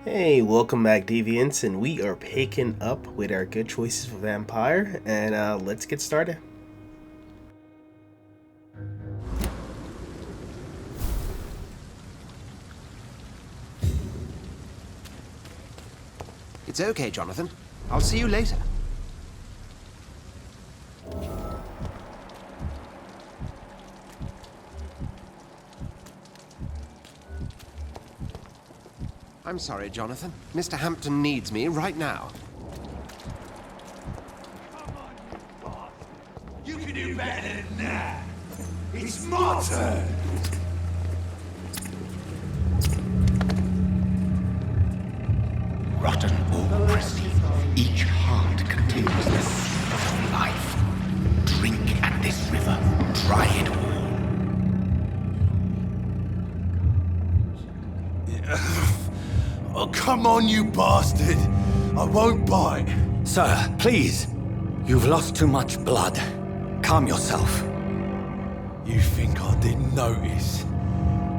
Hey, welcome back, Deviants, and we are picking up with our good choices for Vampyr, and let's get started. It's okay, Jonathan. I'll see you later. I'm sorry, Jonathan. Mr. Hampton needs me right now. Come on, you boss. You can do better than that. It's my turn. Rotten or pristine, each heart contains the seed of life. Drink at this river, try it all. Oh, come on, you bastard. I won't bite. Sir, please. You've lost too much blood. Calm yourself. You think I didn't notice?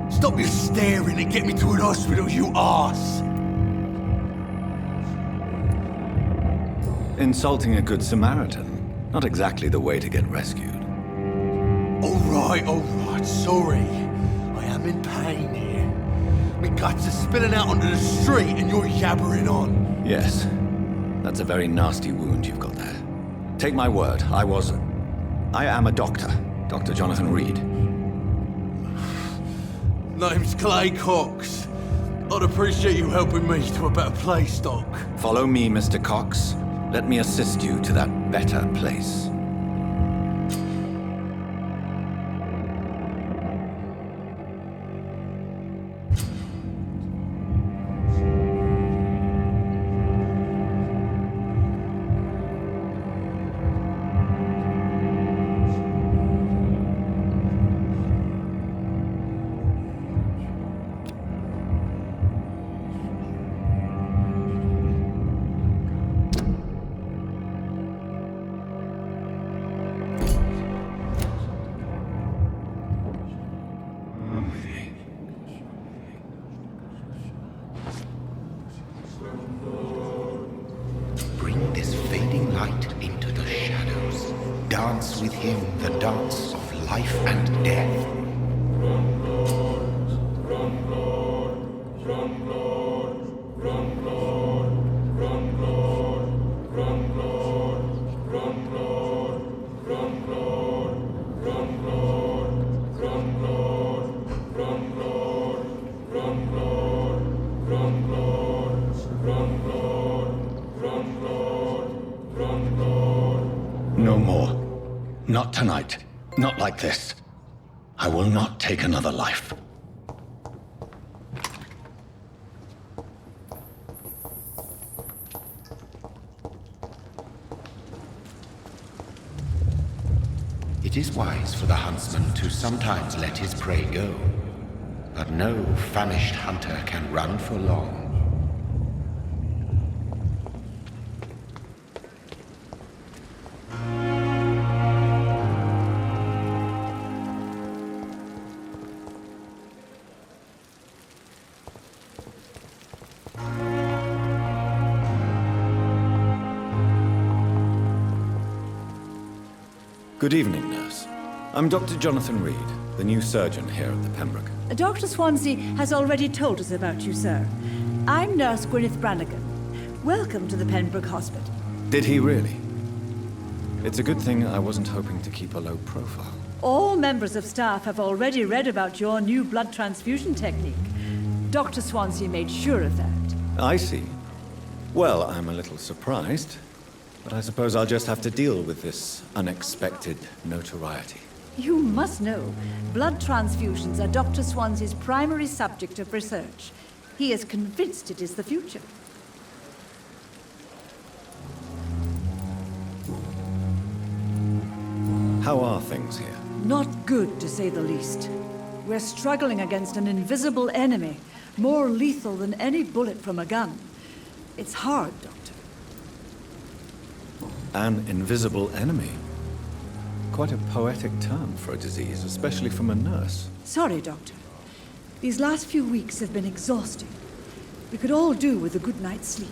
Stop your staring and get me to an hospital, you arse. Insulting a good Samaritan. Not exactly the way to get rescued. All right, sorry. I am in pain here. My guts are spilling out onto the street and you're yabbering on. Yes. That's a very nasty wound you've got there. Take my word, I am a doctor. Dr. Jonathan Reid. Name's Clay Cox. I'd appreciate you helping me to a better place, Doc. Follow me, Mr. Cox. Let me assist you to that better place. Bring this fading light into the shadows. Dance with him the dance of life and death. No more. Not tonight. Not like this. I will not take another life. It is wise for the huntsman to sometimes let his prey go, but no famished hunter can run for long. Good evening, nurse. I'm Dr. Jonathan Reid, the new surgeon here at the Pembroke. Dr. Swansea has already told us about you, sir. I'm Nurse Gwyneth Brannigan. Welcome to the Pembroke Hospital. Did he really? It's a good thing I wasn't hoping to keep a low profile. All members of staff have already read about your new blood transfusion technique. Dr. Swansea made sure of that. I see. Well, I'm a little surprised, but I suppose I'll just have to deal with this unexpected notoriety. You must know, blood transfusions are Dr. Swansea's primary subject of research. He is convinced it is the future. How are things here? Not good, to say the least. We're struggling against an invisible enemy, more lethal than any bullet from a gun. It's hard, Doctor. An invisible enemy? Quite a poetic term for a disease, especially from a nurse. Sorry, Doctor. These last few weeks have been exhausting. We could all do with a good night's sleep.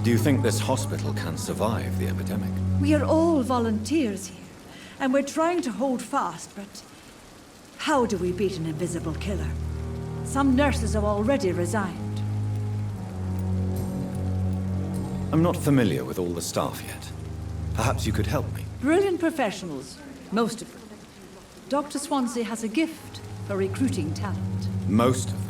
Do you think this hospital can survive the epidemic? We are all volunteers here, and we're trying to hold fast, but how do we beat an invisible killer? Some nurses have already resigned. I'm not familiar with all the staff yet. Perhaps you could help me. Brilliant professionals, most of them. Dr. Swansea has a gift for recruiting talent. Most of them.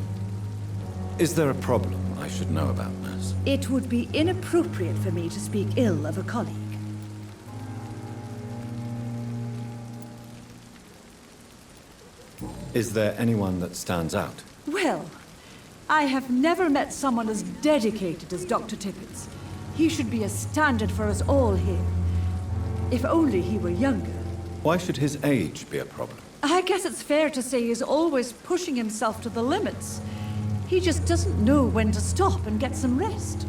Is there a problem I should know about, nurse? It would be inappropriate for me to speak ill of a colleague. Is there anyone that stands out? Well, I have never met someone as dedicated as Dr. Tippett. He should be a standard for us all here. If only he were younger. Why should his age be a problem? I guess it's fair to say he's always pushing himself to the limits. He just doesn't know when to stop and get some rest.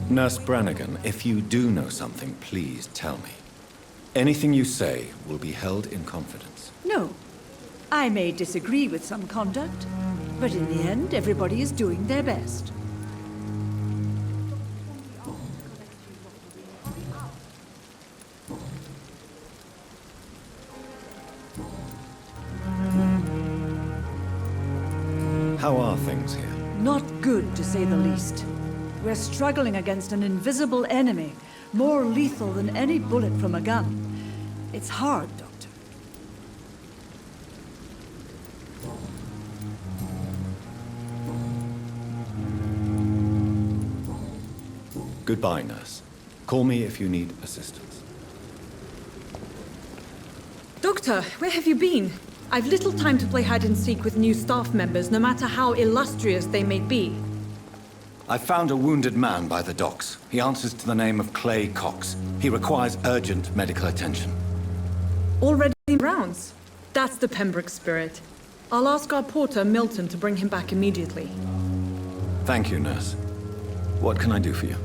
Nurse Brannigan, if you do know something, please tell me. Anything you say will be held in confidence. No. I may disagree with some conduct, but in the end, everybody is doing their best. How are things here? Not good, to say the least. We're struggling against an invisible enemy, more lethal than any bullet from a gun. It's hard, Doctor. Goodbye, nurse. Call me if you need assistance. Doctor, where have you been? I've little time to play hide and seek with new staff members, no matter how illustrious they may be. I found a wounded man by the docks. He answers to the name of Clay Cox. He requires urgent medical attention. Already in rounds? That's the Pembroke spirit. I'll ask our porter, Milton, to bring him back immediately. Thank you, nurse. What can I do for you?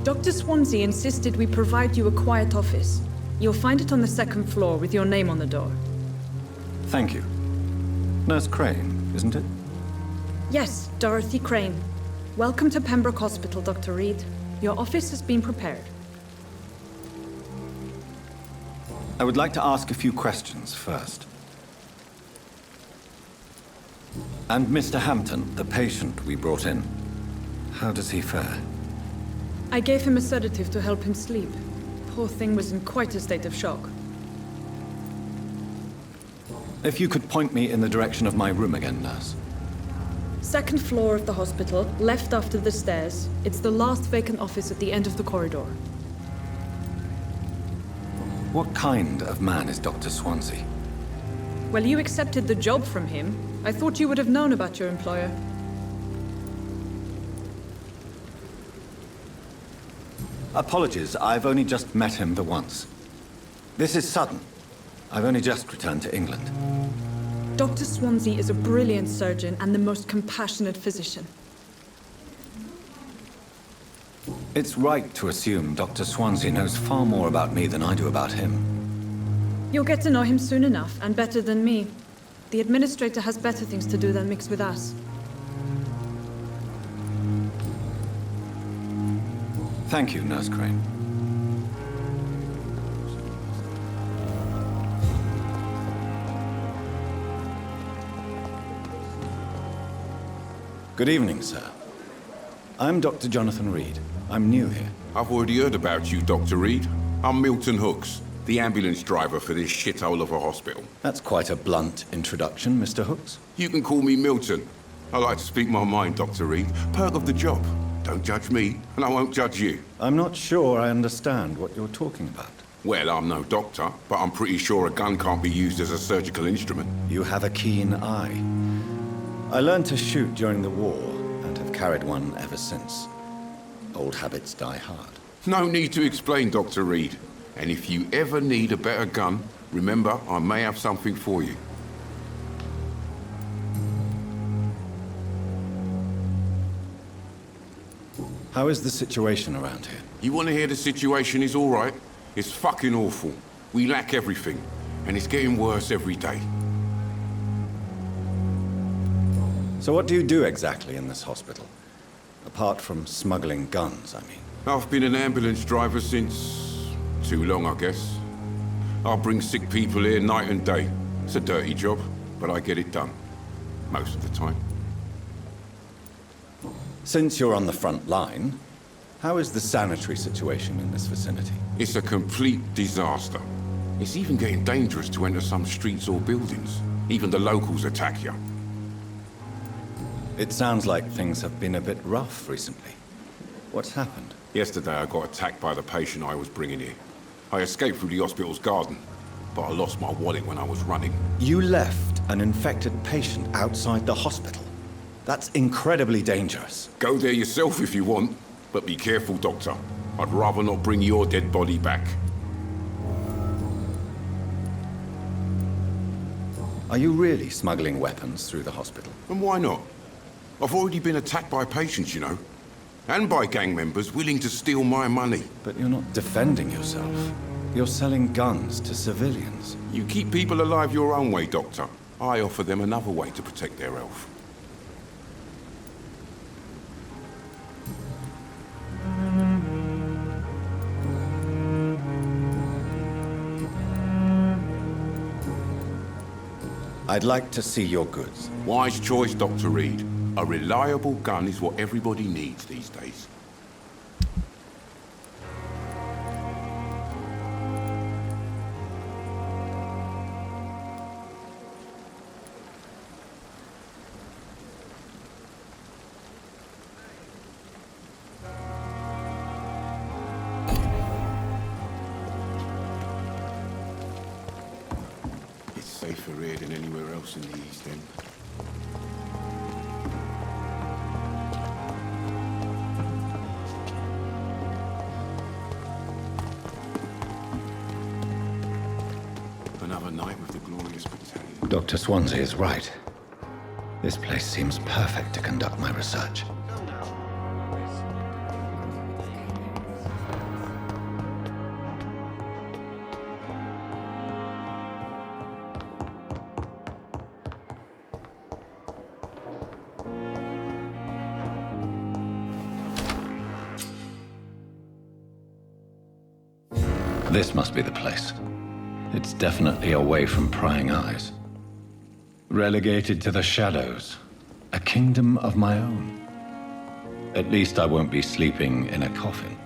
Dr. Swansea insisted we provide you a quiet office. You'll find it on the second floor with your name on the door. Thank you. Nurse Crane, isn't it? Yes, Dorothy Crane. Welcome to Pembroke Hospital, Dr. Reid. Your office has been prepared. I would like to ask a few questions first. And Mr. Hampton, the patient we brought in, how does he fare? I gave him a sedative to help him sleep. Poor thing was in quite a state of shock. If you could point me in the direction of my room again, nurse. Second floor of the hospital, left after the stairs. It's the last vacant office at the end of the corridor. What kind of man is Dr. Swansea? Well, you accepted the job from him. I thought you would have known about your employer. Apologies, I've only just met him the once. This is sudden. I've only just returned to England. Dr. Swansea is a brilliant surgeon and the most compassionate physician. It's right to assume Dr. Swansea knows far more about me than I do about him. You'll get to know him soon enough, and better than me. The administrator has better things to do than mix with us. Thank you, Nurse Crane. Good evening, sir. I'm Dr. Jonathan Reid. I'm new here. I've already heard about you, Dr. Reid. I'm Milton Hooks, the ambulance driver for this shithole of a hospital. That's quite a blunt introduction, Mr. Hooks. You can call me Milton. I like to speak my mind, Dr. Reid. Perk of the job. Don't judge me, and I won't judge you. I'm not sure I understand what you're talking about. Well, I'm no doctor, but I'm pretty sure a gun can't be used as a surgical instrument. You have a keen eye. I learned to shoot during the war, and have carried one ever since. Old habits die hard. No need to explain, Dr. Reid. And if you ever need a better gun, remember, I may have something for you. How is the situation around here? You want to hear the situation is all right? It's fucking awful. We lack everything, and it's getting worse every day. So what do you do exactly in this hospital? Apart from smuggling guns, I mean. I've been an ambulance driver since... too long, I guess. I bring sick people here night and day. It's a dirty job, but I get it done. Most of the time. Since you're on the front line, how is the sanitary situation in this vicinity? It's a complete disaster. It's even getting dangerous to enter some streets or buildings. Even the locals attack you. It sounds like things have been a bit rough recently. What's happened? Yesterday I got attacked by the patient I was bringing here. I escaped through the hospital's garden, but I lost my wallet when I was running. You left an infected patient outside the hospital? That's incredibly dangerous. Go there yourself if you want, but be careful, Doctor. I'd rather not bring your dead body back. Are you really smuggling weapons through the hospital? And why not? I've already been attacked by patients, you know. And by gang members willing to steal my money. But you're not defending yourself. You're selling guns to civilians. You keep people alive your own way, Doctor. I offer them another way to protect their health. I'd like to see your goods. Wise choice, Dr. Reid. A reliable gun is what everybody needs these days. It's safer here than anywhere else in the East End. Another night with the glorious battalion. Dr. Swansea is right. This place seems perfect to conduct my research. This must be the place. It's definitely away from prying eyes. Relegated to the shadows. A kingdom of my own. At least I won't be sleeping in a coffin.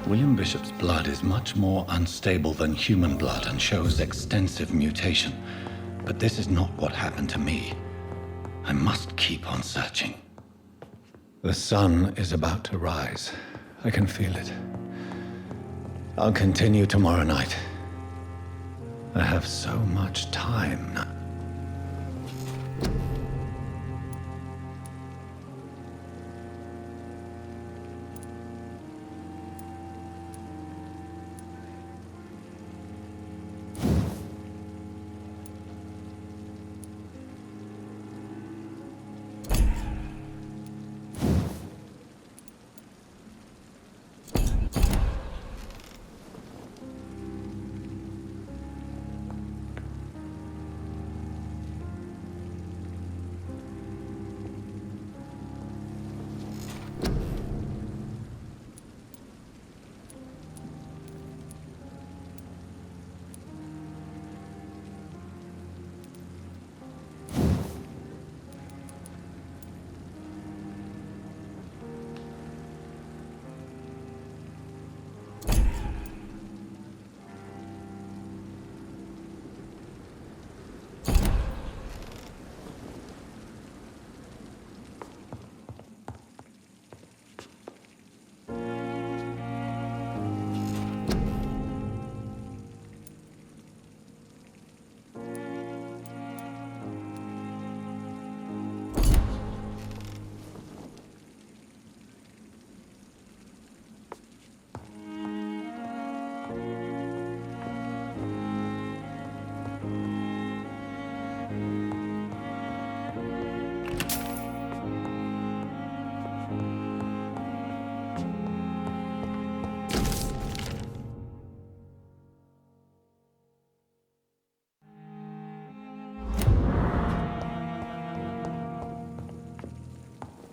William Bishop's blood is much more unstable than human blood and shows extensive mutation. But this is not what happened to me. I must keep on searching. The sun is about to rise. I can feel it. I'll continue tomorrow night. I have so much time now.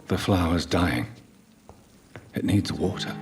The flower's dying. It needs water.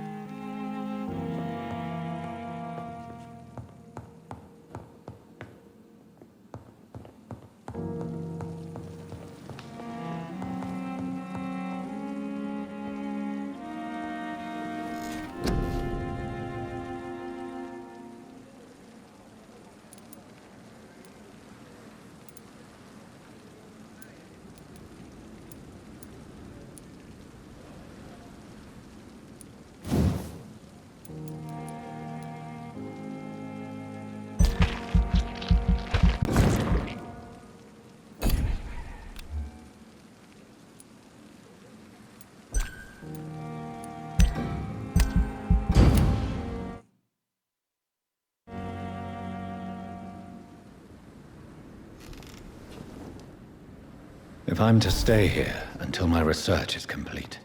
If I'm to stay here until my research is complete,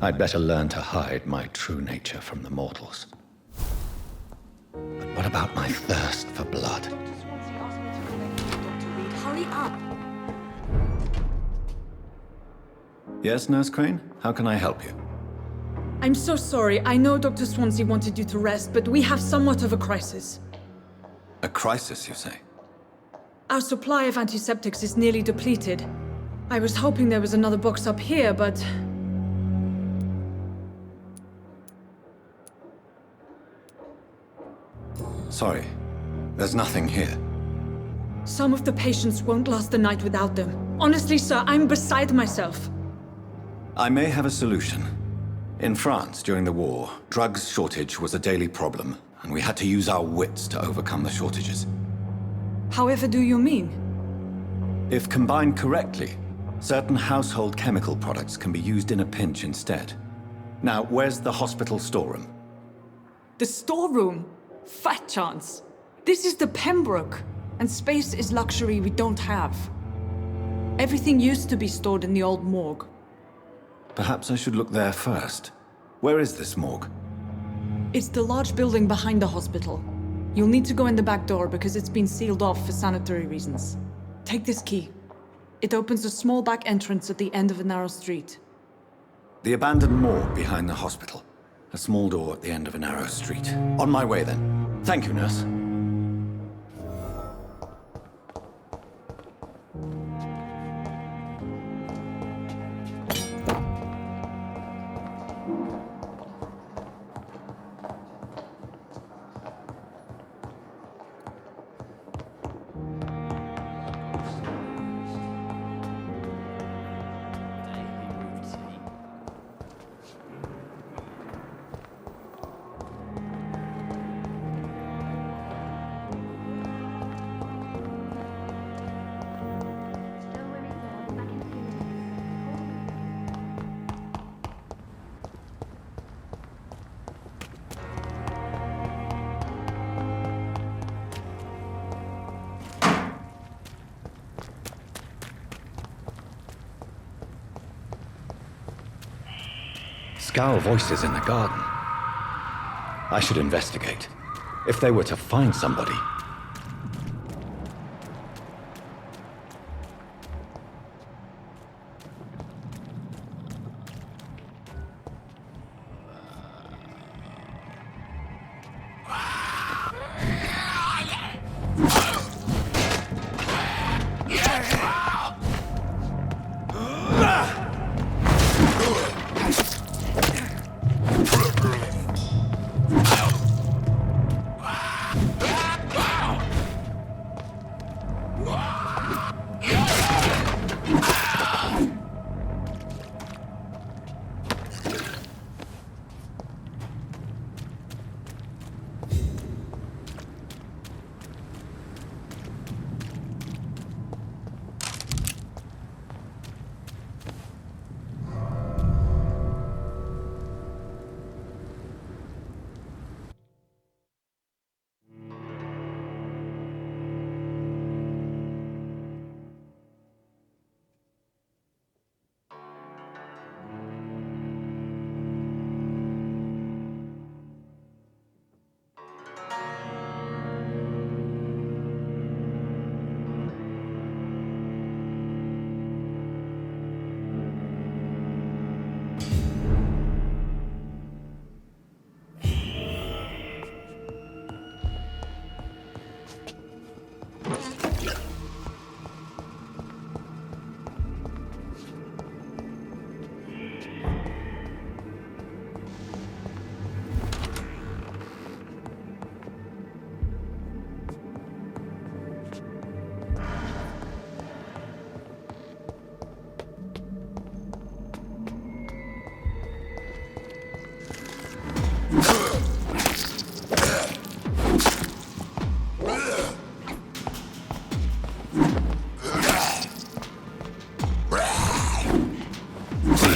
I'd better learn to hide my true nature from the mortals. But what about my thirst for blood? Dr. Swansea asked me to connect with Dr. Reid. Hurry up! Yes, Nurse Crane? How can I help you? I'm so sorry. I know Dr. Swansea wanted you to rest, but we have somewhat of a crisis. A crisis, you say? Our supply of antiseptics is nearly depleted. I was hoping there was another box up here, but... Sorry, there's nothing here. Some of the patients won't last the night without them. Honestly, sir, I'm beside myself. I may have a solution. In France, during the war, drugs shortage was a daily problem, and we had to use our wits to overcome the shortages. However do you mean? If combined correctly, certain household chemical products can be used in a pinch instead. Now, where's the hospital storeroom? The storeroom? Fat chance. This is the Pembroke, and space is luxury we don't have. Everything used to be stored in the old morgue. Perhaps I should look there first. Where is this morgue? It's the large building behind the hospital. You'll need to go in the back door because it's been sealed off for sanitary reasons. Take this key. It opens a small back entrance at the end of a narrow street. The abandoned morgue behind the hospital. A small door at the end of a narrow street. On my way then. Thank you, nurse. Scowl voices in the garden. I should investigate. If they were to find somebody.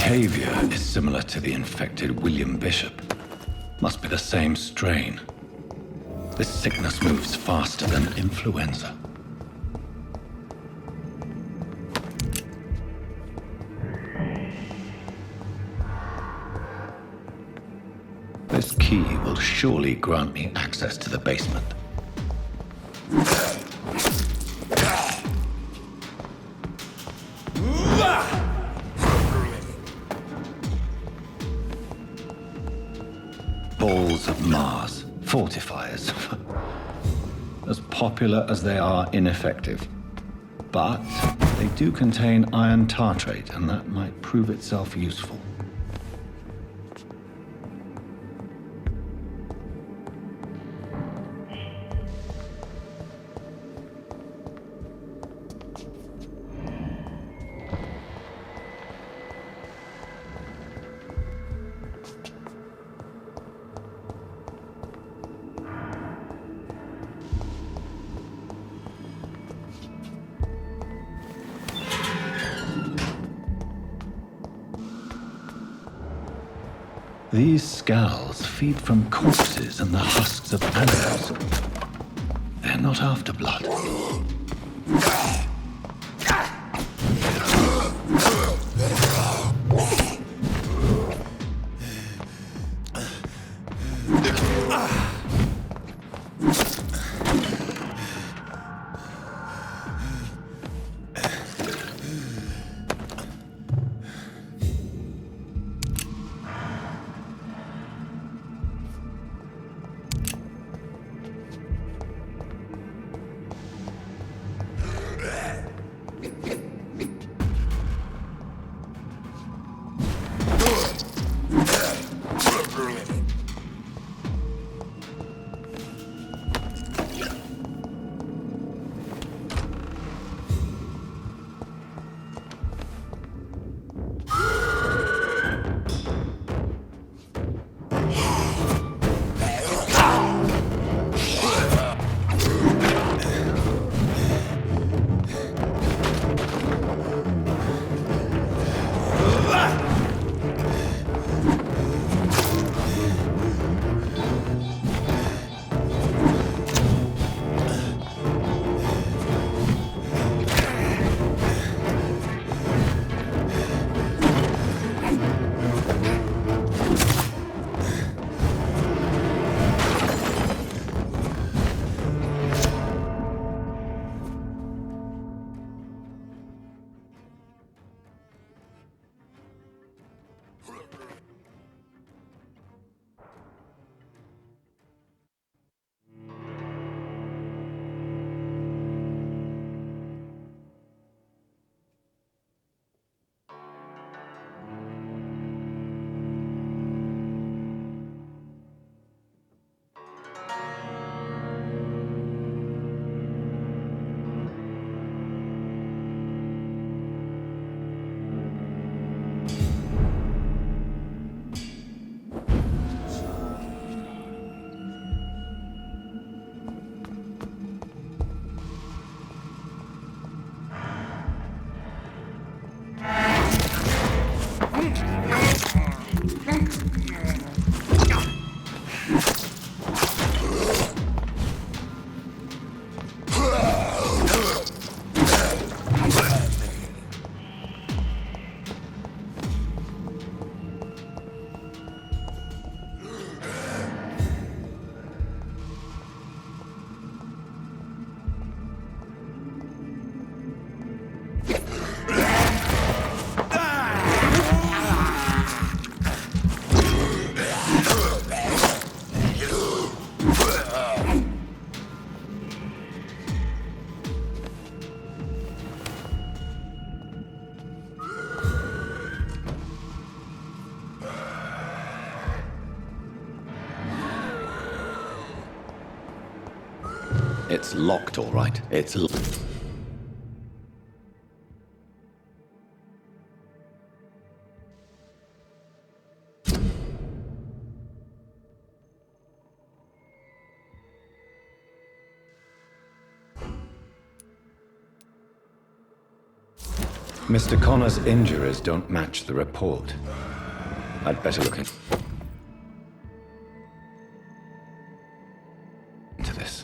Behavior is similar to the infected William Bishop. Must be the same strain. This sickness moves faster than influenza. This key will surely grant me access to the basement. Balls of Mars, fortifiers. As popular as they are ineffective. But they do contain iron tartrate, and that might prove itself useful. These scowls feed from corpses and the husks of animals. They're not after blood. It's locked, all right. It's Mr. Connor's injuries don't match the report. I'd better look into this.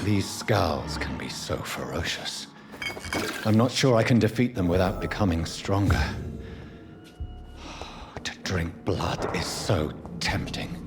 These scowls can be so ferocious. I'm not sure I can defeat them without becoming stronger. To drink blood is so tempting.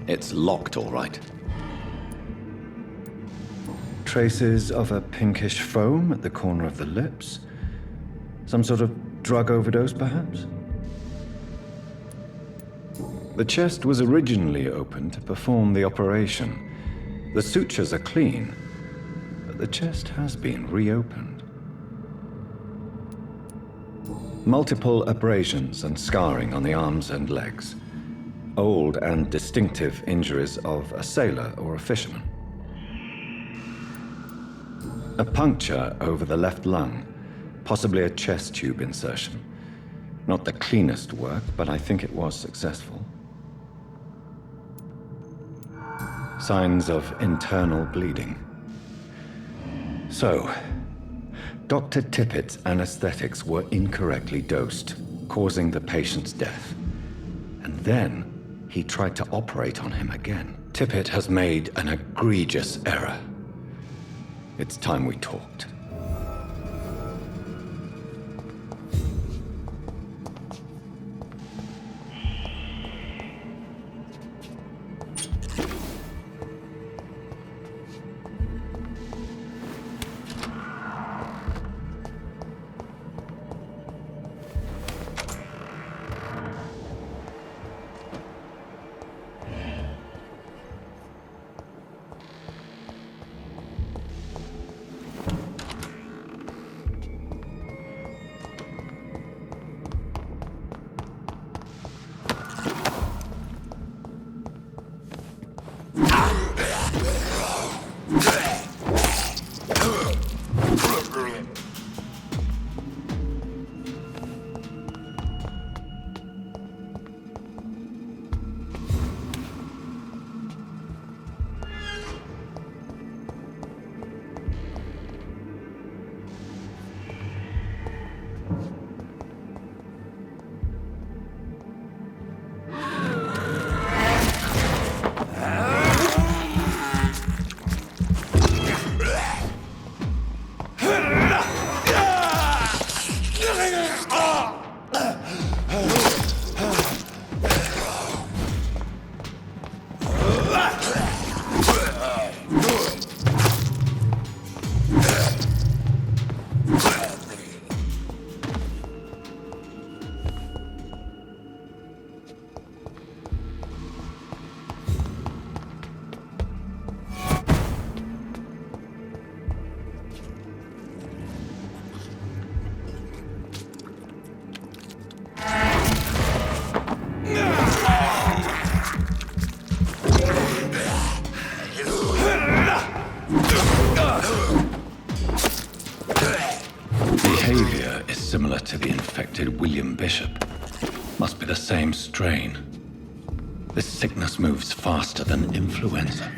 It's locked, all right. Traces of a pinkish foam at the corner of the lips. Some sort of drug overdose, perhaps? The chest was originally opened to perform the operation. The sutures are clean, but the chest has been reopened. Multiple abrasions and scarring on the arms and legs. Old and distinctive injuries of a sailor or a fisherman. A puncture over the left lung, possibly a chest tube insertion. Not the cleanest work, but I think it was successful. Signs of internal bleeding. So, Dr. Tippett's anesthetics were incorrectly dosed, causing the patient's death. And then he tried to operate on him again. Tippett has made an egregious error. It's time we talked. Behavior is similar to the infected William Bishop. Must be the same strain. This sickness moves faster than influenza.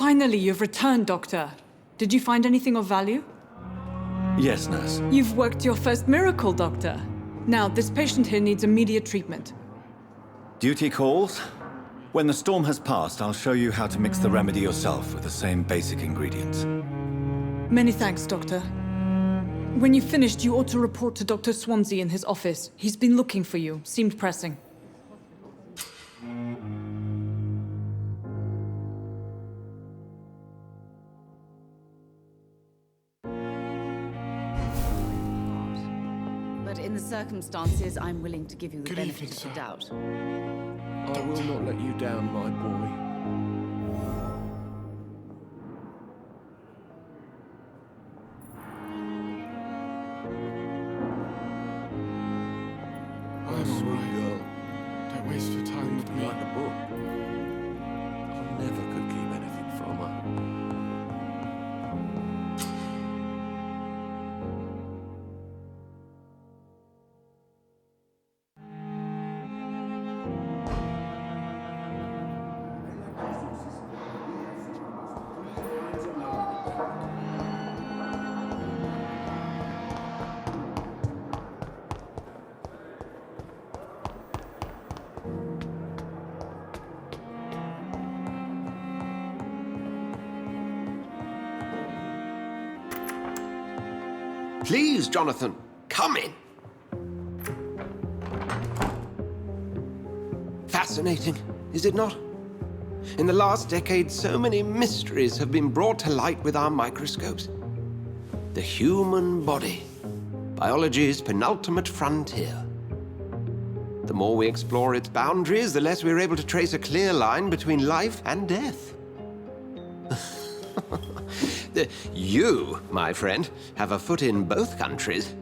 Finally, you've returned, Doctor. Did you find anything of value? Yes, nurse. You've worked your first miracle, Doctor. Now, this patient here needs immediate treatment. Duty calls. When the storm has passed, I'll show you how to mix the remedy yourself with the same basic ingredients. Many thanks, Doctor. When you've finished, you ought to report to Dr. Swansea in his office. He's been looking for you. Seemed pressing. But in the circumstances, I'm willing to give you the Good benefit evening, of the sir. doubt. I will not let you down, my boy. I'm Sweet alright. girl. Don't waste your time with me. Like a book. I never could keep anything from her. Please, Jonathan, come in. Fascinating, is it not? In the last decade, so many mysteries have been brought to light with our microscopes. The human body, biology's penultimate frontier. The more we explore its boundaries, the less we're able to trace a clear line between life and death. You, my friend, have a foot in both countries.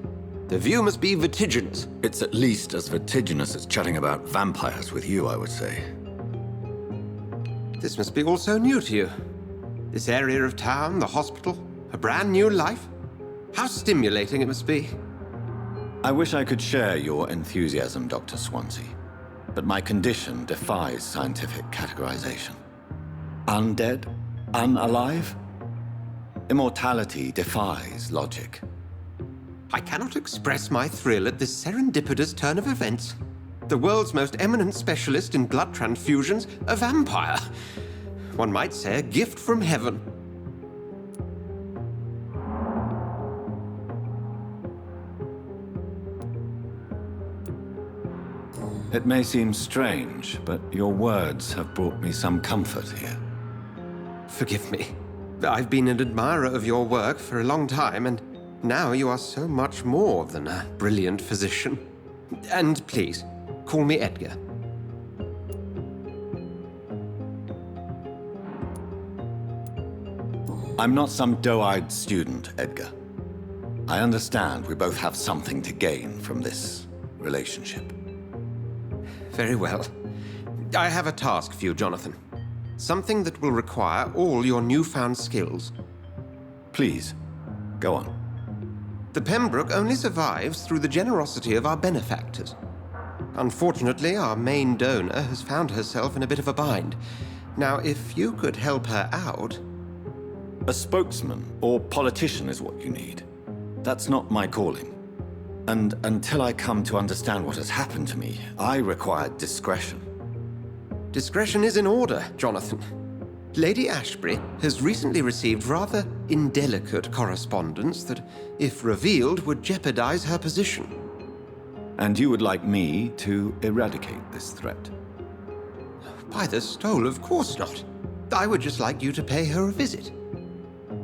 The view must be vertiginous. It's at least as vertiginous as chatting about vampires with you, I would say. This must be all so new to you. This area of town, the hospital, a brand new life. How stimulating it must be. I wish I could share your enthusiasm, Dr. Swansea, but my condition defies scientific categorization. Undead? Unalive? Immortality defies logic. I cannot express my thrill at this serendipitous turn of events. The world's most eminent specialist in blood transfusions, a vampire. One might say a gift from heaven. It may seem strange, but your words have brought me some comfort here. Forgive me. I've been an admirer of your work for a long time, and now you are so much more than a brilliant physician. And please, call me Edgar. I'm not some doe-eyed student, Edgar. I understand we both have something to gain from this relationship. Very well. I have a task for you, Jonathan. Something that will require all your newfound skills. Please, go on. The Pembroke only survives through the generosity of our benefactors. Unfortunately, our main donor has found herself in a bit of a bind. Now, if you could help her out... A spokesman or politician is what you need. That's not my calling. And until I come to understand what has happened to me, I require discretion. Discretion is in order, Jonathan. Lady Ashbury has recently received rather indelicate correspondence that, if revealed, would jeopardize her position. And you would like me to eradicate this threat? By the stole, of course not. I would just like you to pay her a visit.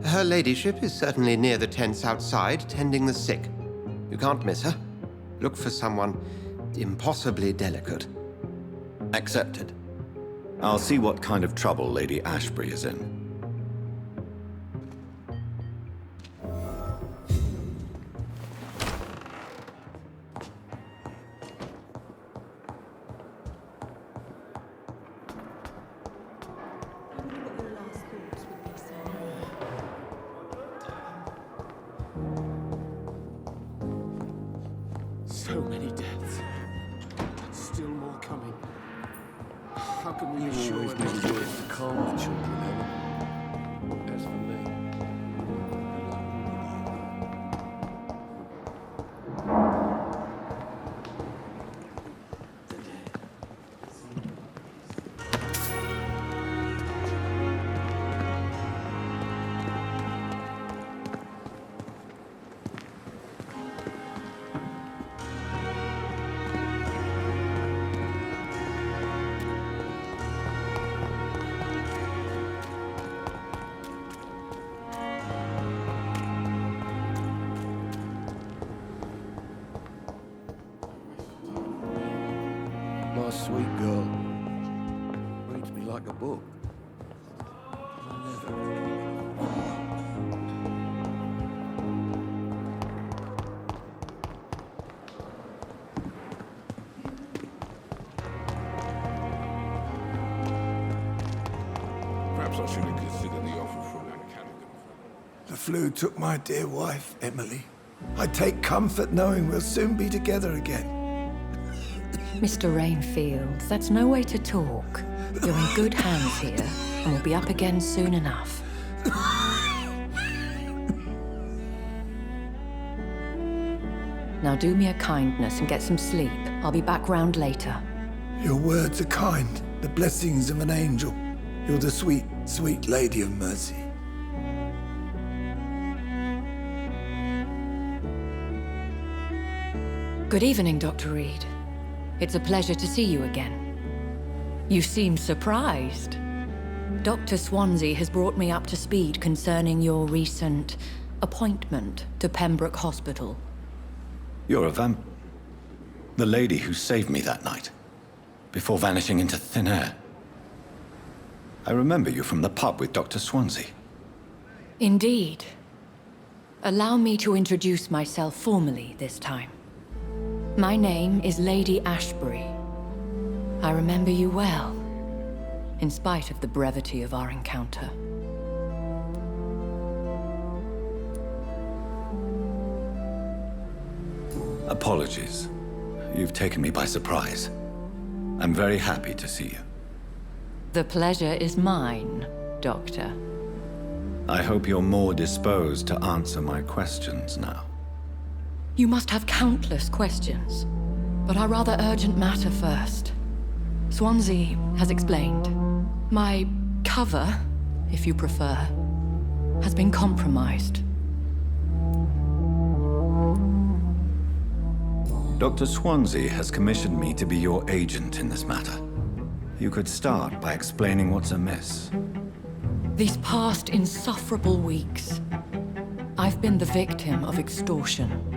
Her ladyship is certainly near the tents outside, tending the sick. You can't miss her. Look for someone impossibly delicate. Accepted. I'll see what kind of trouble Lady Ashbury is in. So many deaths. And still more coming. How can we be sure always it made makes it sense to calm the children, Ellen? my sweet girl. Reads me like a book. Perhaps I should have considered the offer from that Callaghan. The flu took my dear wife, Emily. I take comfort knowing we'll soon be together again. Mr. Rainfield, that's no way to talk. You're in good hands here, and we'll be up again soon enough. Now do me a kindness and get some sleep. I'll be back round later. Your words are kind, the blessings of an angel. You're the sweet, sweet Lady of Mercy. Good evening, Dr. Reid. It's a pleasure to see you again. You seem surprised. Dr. Swansea has brought me up to speed concerning your recent appointment to Pembroke Hospital. You're a vamp... The lady who saved me that night, before vanishing into thin air. I remember you from the pub with Dr. Swansea. Indeed. Allow me to introduce myself formally this time. My name is Lady Ashbury. I remember you well, in spite of the brevity of our encounter. Apologies. You've taken me by surprise. I'm very happy to see you. The pleasure is mine, Doctor. I hope you're more disposed to answer my questions now. You must have countless questions, but our rather urgent matter first. Swansea has explained. My cover, if you prefer, has been compromised. Dr. Swansea has commissioned me to be your agent in this matter. You could start by explaining what's amiss. These past insufferable weeks, I've been the victim of extortion.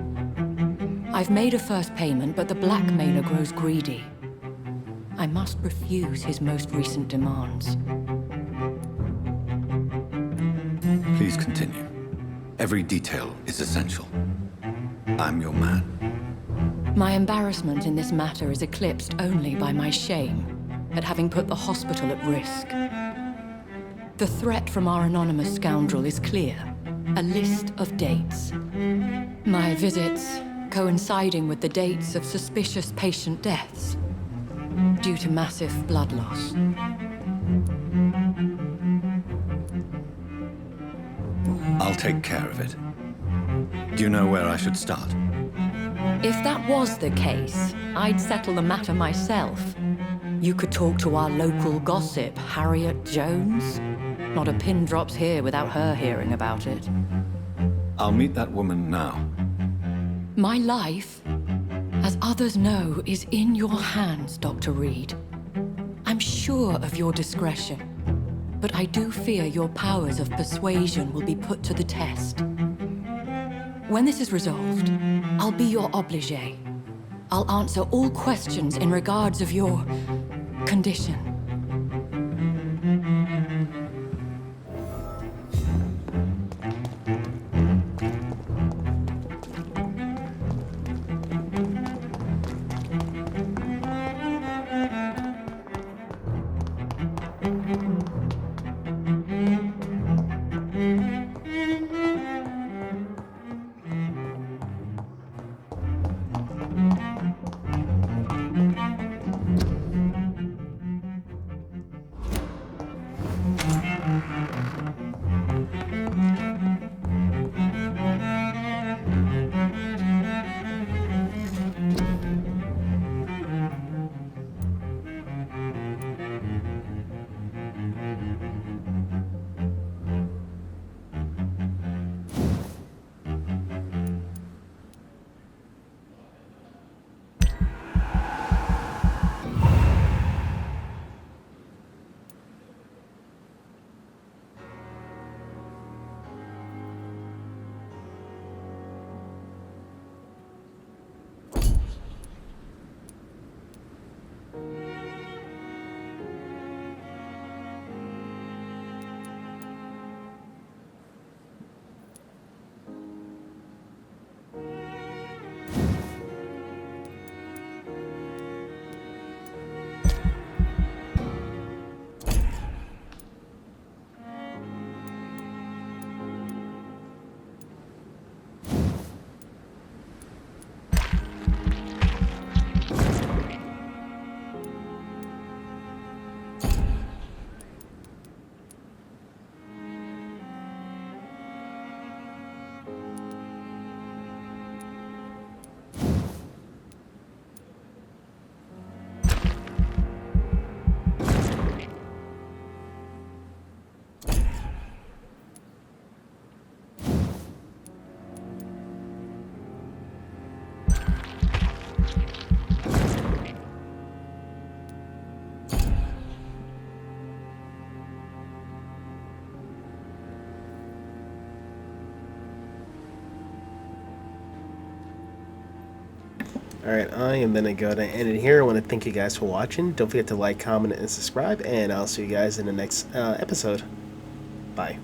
I've made a first payment, but the blackmailer grows greedy. I must refuse his most recent demands. Please continue. Every detail is essential. I'm your man. My embarrassment in this matter is eclipsed only by my shame at having put the hospital at risk. The threat from our anonymous scoundrel is clear. A list of dates. My visits coinciding with the dates of suspicious patient deaths due to massive blood loss. I'll take care of it. Do you know where I should start? If that was the case, I'd settle the matter myself. You could talk to our local gossip, Harriet Jones. Not a pin drops here without her hearing about it. I'll meet that woman now. My life, as others know, is in your hands, Dr. Reid. I'm sure of your discretion, but I do fear your powers of persuasion will be put to the test. When this is resolved, I'll be your obligé. I'll answer all questions in regards of your condition. Alright, I am going to go to end it here. I want to thank you guys for watching. Don't forget to like, comment, and subscribe, and I'll see you guys in the next episode. Bye.